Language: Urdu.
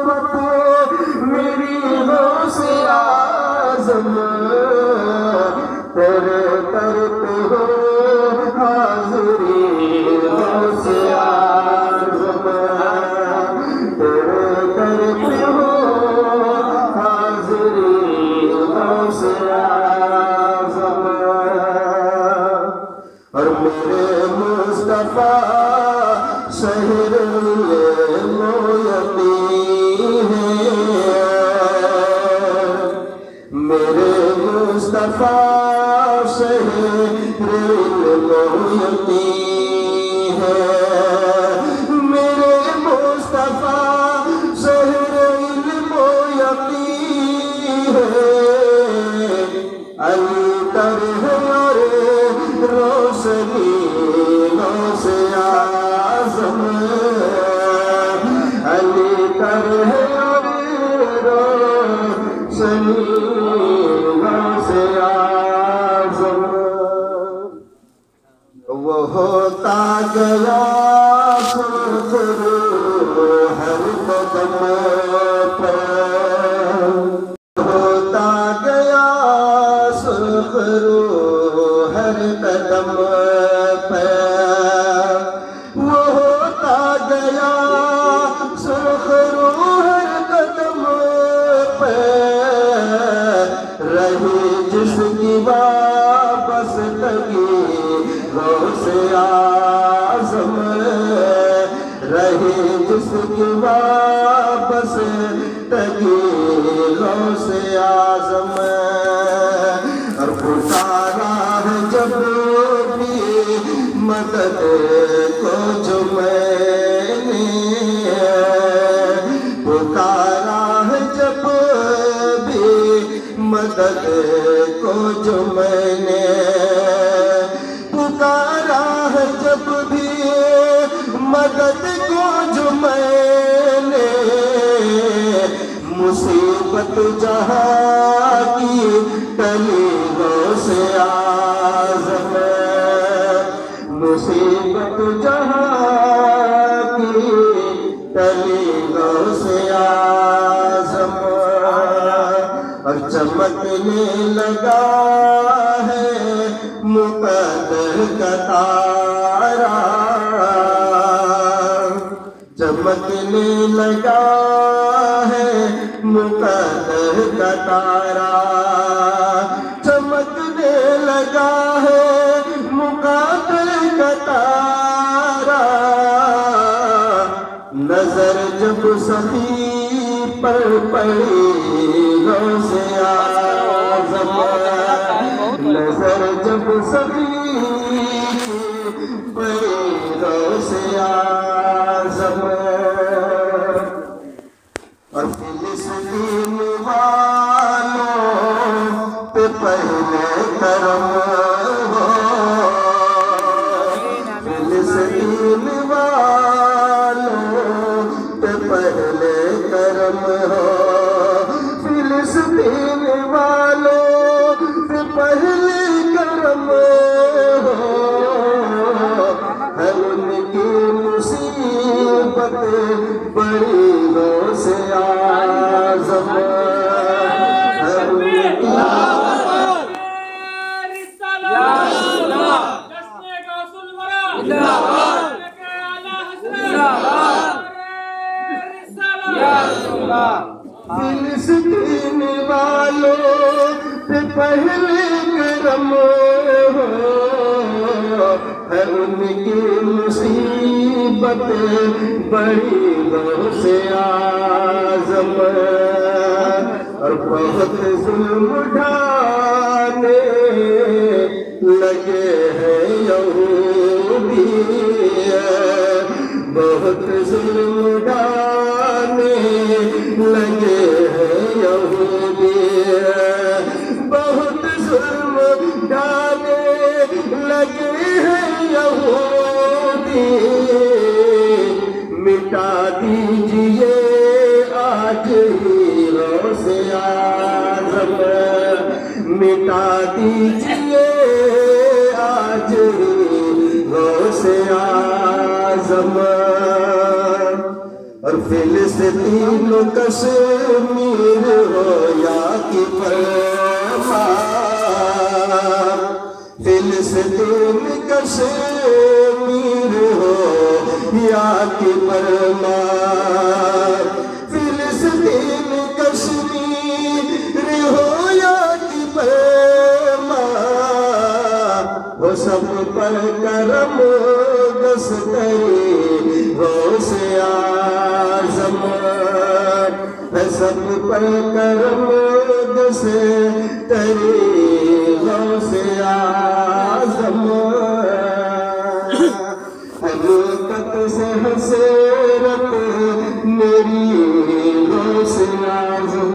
صحبت میری غوث اعظم تیرے در پہ ہو حاضری غوث اعظم تیرے در پہ ہو حاضری غوث اعظم اور میرے مصطفیٰ شہر میرے مصطفیٰ شہر مویتی ہے میرے مصطفیٰ شہر مویتی ہے علی در ہمارے روشنی غوث اعظم علی در ہمارے روشنی وہ ہوتا گیا سرخرو ہر قدم پر ہوتا گیا سرخرو ہر قدم پر وہ ہوتا گیا سرخرو ہر قدم پر رہی جس کی وابستگی غوث اعظم رہی جس کی وابستگی غوث اعظم اور پکارا ہے جب بھی مدد کو جو میں نے پکارا ہے جب بھی مدد کو جو میں نے پکارا ہے جب بھی مدد کو جو میں نے مصیبت جہاں کی ٹلی غوث اعظم مصیبت جہاں کی ٹلی غوث اعظم اور چمکنے لگا ہے مقدر کا تارا چمکنے لگا ہے مقدر کا تارا چمکنے لگا ہے مقدر کا تارا نظر جب سخی پر پڑی غوث اعظم نظر جب سخی پڑی غوث اعظم اور فلسطین والوں پہ پہلے کرم ہو فلسطین والوں پہ پہلے کرم ہو فلسطین والوں پہ پہلے کرم ہو ہے ان کی مصیبت بڑی غوث اعظم فلسطین والوں پہ پہلے کرم ہو ہے ان کی مصیبت بڑی غوث اعظم اور بہت ظلم اٹھانے لگے ہیں یہودی بہت ظلم اٹھانے لگے ہیں یہودی بہت ظلم اٹھانے لگے ہیں یہودی مٹا دیجئے آج ہی غوث اعظم مٹا دیجئے آج ہی غوث اعظم اور فلسطین کشمیر ہو یا کہ برما، فلسطین کشمیر ہو یا کہ برما، فلسطین کشمیر ہو یا کہ برما، وہ سب پر کرم دستری غوث اعظم، سب پر کرم دستری غوث اعظم، حقیقت سے حسرت میری